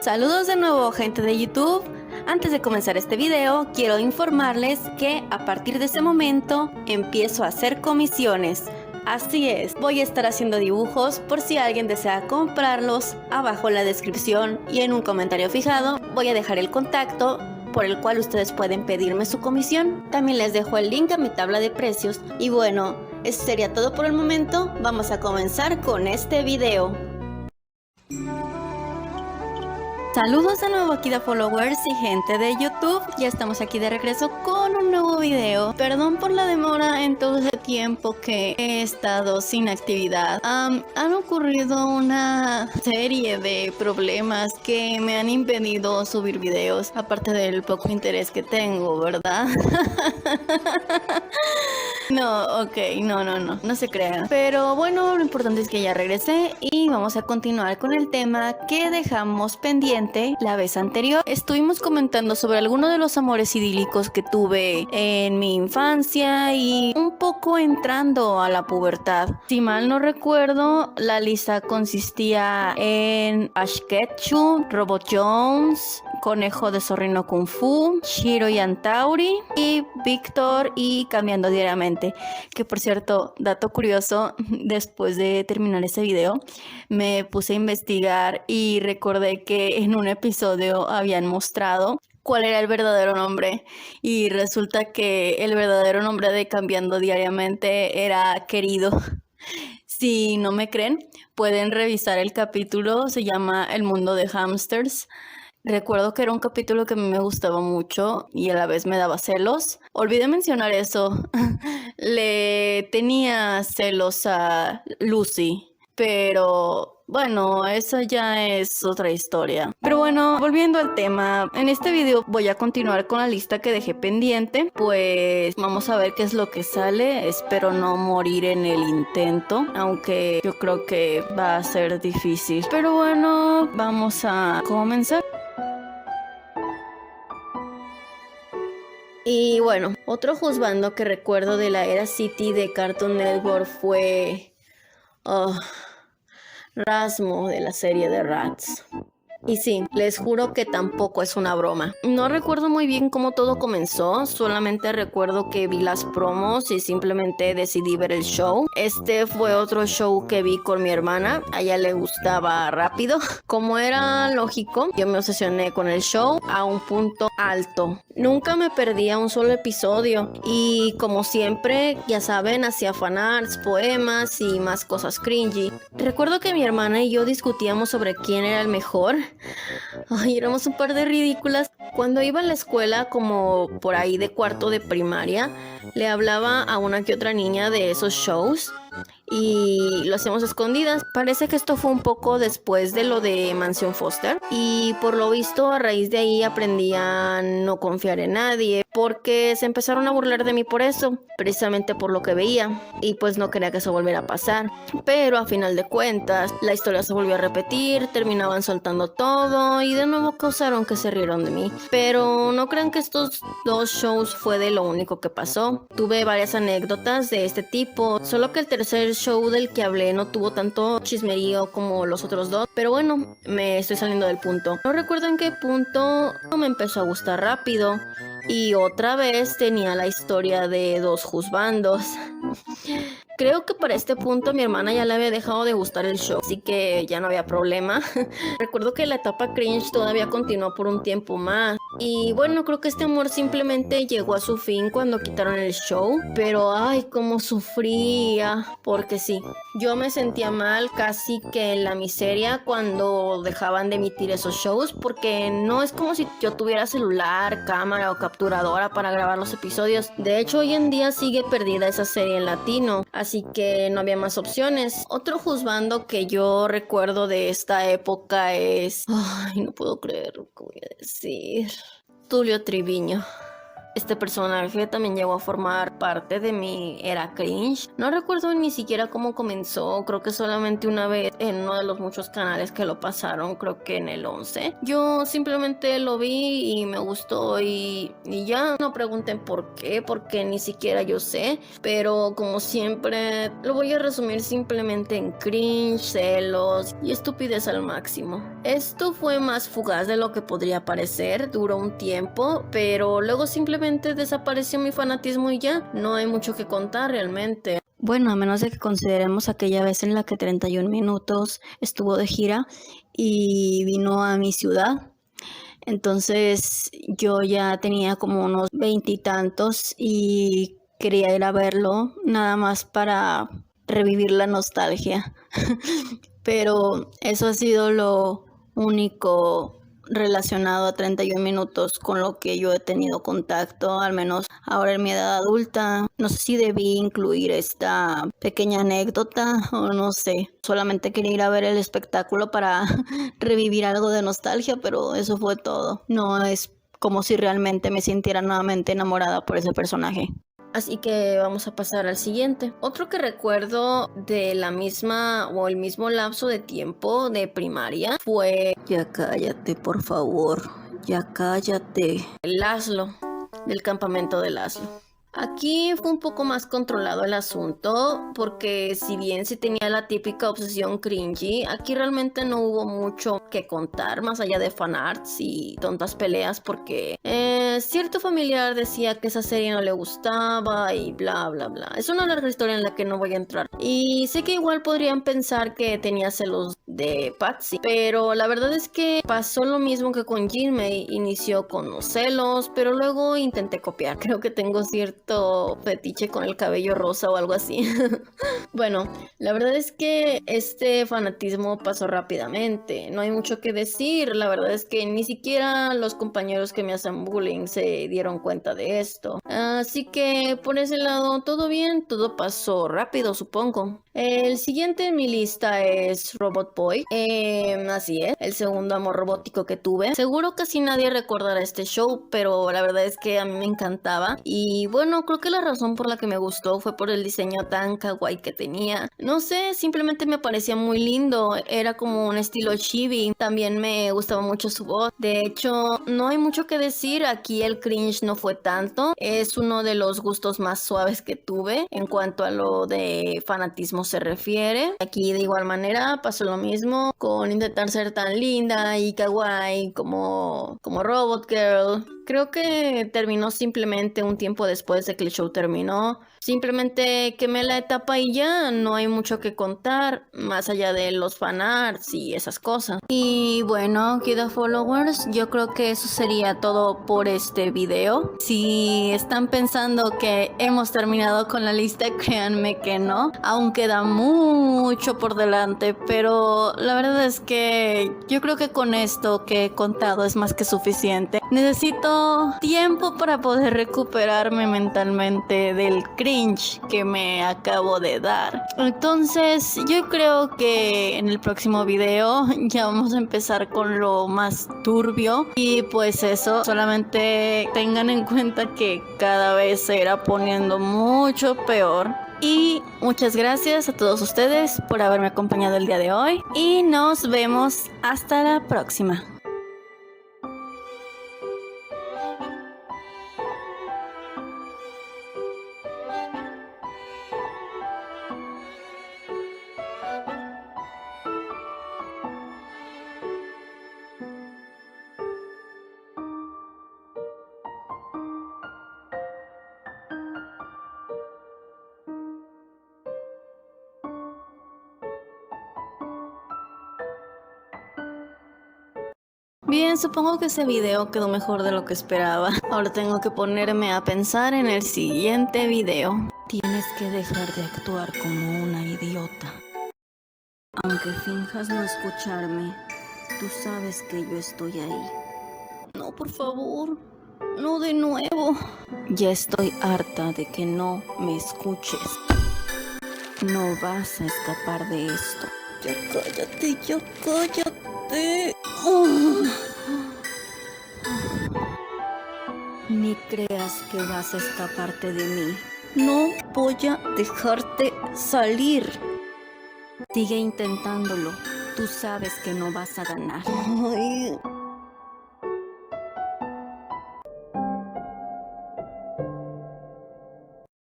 Saludos de nuevo, gente de YouTube. Antes de comenzar este video, quiero informarles que a partir de este momento empiezo a hacer comisiones. Así es, voy a estar haciendo dibujos por si alguien desea comprarlos. Abajo en la descripción y en un comentario fijado voy a dejar el contacto por el cual ustedes pueden pedirme su comisión. También les dejo el link a mi tabla de precios. Y bueno, eso sería todo por el momento. Vamos a comenzar con este video. Saludos de nuevo aquí de followers y gente de YouTube. Ya estamos aquí de regreso con un nuevo video. Perdón por la demora en todo ese tiempo que he estado sin actividad. Han ocurrido una serie de problemas que me han impedido subir videos, aparte del poco interés que tengo, ¿verdad? No, ok, no se crean. Pero bueno, lo importante es que ya regresé y vamos a continuar con el tema que dejamos pendiente la vez anterior. Estuvimos comentando sobre algunos de los amores idílicos que tuve en mi infancia y un poco entrando a la pubertad. Si mal no recuerdo, la lista consistía en Ash Ketchum, Robot Jones, Conejo de Zorrino Kung Fu, Shiro y Antauri y Víctor y Cambiando Diariamente. Que por cierto, dato curioso, después de terminar ese video me puse a investigar y recordé que en un episodio habían mostrado cuál era el verdadero nombre y resulta que el verdadero nombre de Cambiando Diariamente era Querido. Si no me creen, pueden revisar el capítulo, se llama El mundo de hamsters. Recuerdo que era un capítulo que a mí me gustaba mucho y a la vez me daba celos. Olvidé mencionar eso. Le tenía celos a Lucy, pero bueno, esa ya es otra historia. Pero bueno, volviendo al tema, en este video voy a continuar con la lista que dejé pendiente. Pues vamos a ver qué es lo que sale. Espero no morir en el intento, aunque yo creo que va a ser difícil. Pero bueno, vamos a comenzar. Y bueno, otro juzgando que recuerdo de la era City de Cartoon Network fue Rasmo de la serie de Rats. Y sí, les juro que tampoco es una broma. No recuerdo muy bien cómo todo comenzó, solamente recuerdo que vi las promos y simplemente decidí ver el show. Este fue otro show que vi con mi hermana, a ella le gustaba Rápido. Como era lógico, yo me obsesioné con el show a un punto alto. Nunca me perdía un solo episodio y como siempre, ya saben, hacía fanarts, poemas y más cosas cringy. Recuerdo que mi hermana y yo discutíamos sobre quién era el mejor. Ay, éramos un par de ridículas. Cuando iba a la escuela, como por ahí de cuarto de primaria, le hablaba a una que otra niña de esos shows y lo hacíamos escondidas. Parece que esto fue un poco después de lo de Mansión Foster y por lo visto a raíz de ahí aprendí a no confiar en nadie porque se empezaron a burlar de mí por eso, precisamente por lo que veía y pues no quería que eso volviera a pasar. Pero a final de cuentas la historia se volvió a repetir, terminaban soltando todo y de nuevo causaron que se rieron de mí. Pero no crean que estos dos shows fue de lo único que pasó. Tuve varias anécdotas de este tipo, solo que el tercer show del que hablé no tuvo tanto chismerío como los otros dos, pero bueno, me estoy saliendo del punto. No recuerdo en qué punto me empezó a gustar Rápido y otra vez tenía la historia de dos juzbandos. Creo que para este punto mi hermana ya le había dejado de gustar el show, así que ya no había problema. Recuerdo que la etapa cringe todavía continuó por un tiempo más. Y bueno, creo que este amor simplemente llegó a su fin cuando quitaron el show. Pero ay, cómo sufría. Porque sí, yo me sentía mal casi que en la miseria cuando dejaban de emitir esos shows. Porque no es como si yo tuviera celular, cámara o capturadora para grabar los episodios. De hecho, hoy en día sigue perdida esa serie en latino. Así que no había más opciones. Otro juzgando que yo recuerdo de esta época es... Ay, no puedo creer lo que voy a decir. Tulio Triviño. Este personaje también llegó a formar parte de mi era cringe. No recuerdo ni siquiera cómo comenzó, creo que solamente una vez en uno de los muchos canales que lo pasaron, creo que en el 11. Yo simplemente lo vi y me gustó y ya. No pregunten por qué, porque ni siquiera yo sé, pero como siempre lo voy a resumir simplemente en cringe, celos y estupidez al máximo. Esto fue más fugaz de lo que podría parecer, duró un tiempo, pero luego simplemente desapareció mi fanatismo y ya, no hay mucho que contar realmente. Bueno, a menos de que consideremos aquella vez en la que 31 Minutos estuvo de gira y vino a mi ciudad. Entonces yo ya tenía como unos 20 y tantos y quería ir a verlo nada más para revivir la nostalgia. Pero eso ha sido lo único relacionado a 31 Minutos con lo que yo he tenido contacto, al menos ahora en mi edad adulta. No sé si debí incluir esta pequeña anécdota o no sé. Solamente quería ir a ver el espectáculo para revivir algo de nostalgia, pero eso fue todo. No es como si realmente me sintiera nuevamente enamorada por ese personaje. Así que vamos a pasar al siguiente. Otro que recuerdo de la misma o el mismo lapso de tiempo de primaria fue... Ya cállate, por favor. Ya cállate. Laszlo, del campamento de Laszlo. Aquí fue un poco más controlado el asunto, porque si bien sí tenía la típica obsesión cringy, aquí realmente no hubo mucho que contar más allá de fanarts y tontas peleas, porque cierto familiar decía que esa serie no le gustaba y bla bla bla. Es una larga historia en la que no voy a entrar. Y sé que igual podrían pensar que tenía celos de Patsy, pero la verdad es que pasó lo mismo que con Jinmei. Inició con los celos, pero luego intenté copiar. Creo que tengo cierto fetiche con el cabello rosa o algo así. Bueno, la verdad es que este fanatismo pasó rápidamente. No hay mucho que decir. La verdad es que ni siquiera los compañeros que me hacen bullying se dieron cuenta de esto. Así que por ese lado todo bien, todo pasó rápido, supongo. El siguiente en mi lista es Robot Boy. Así es, el segundo amor robótico que tuve. Seguro casi nadie recordará este show, pero la verdad es que a mí me encantaba. Y bueno, creo que la razón por la que me gustó fue por el diseño tan kawaii que tenía. No sé, simplemente me parecía muy lindo. Era como un estilo chibi. También me gustaba mucho su voz. De hecho, no hay mucho que decir. Aquí el cringe no fue tanto. Es uno de los gustos más suaves que tuve en cuanto a lo de fanatismo se refiere. Aquí de igual manera pasó lo mismo con intentar ser tan linda y kawaii como Robot Girl. Creo que terminó simplemente un tiempo después de que el show terminó. Simplemente quemé la etapa y ya no hay mucho que contar más allá de los fanarts y esas cosas. Y bueno, queridos followers, yo creo que eso sería todo por este video. Si están pensando que hemos terminado con la lista, créanme que no. Aún queda mucho por delante, pero la verdad es que yo creo que con esto que he contado es más que suficiente. Necesito tiempo para poder recuperarme mentalmente del cringe que me acabo de dar. Entonces yo creo que en el próximo video ya vamos a empezar con lo más turbio. Y pues eso, solamente tengan en cuenta que cada vez se irá poniendo mucho peor. Y muchas gracias a todos ustedes por haberme acompañado el día de hoy. Y nos vemos hasta la próxima. Bien, supongo que ese video quedó mejor de lo que esperaba. Ahora tengo que ponerme a pensar en el siguiente video. Tienes que dejar de actuar como una idiota. Aunque finjas no escucharme, tú sabes que yo estoy ahí. No, por favor, no de nuevo. Ya estoy harta de que no me escuches. No vas a escapar de esto. Ya cállate, ya cállate. Ni creas que vas a escaparte de mí. No voy a dejarte salir. Sigue intentándolo. Tú sabes que no vas a ganar. Ay,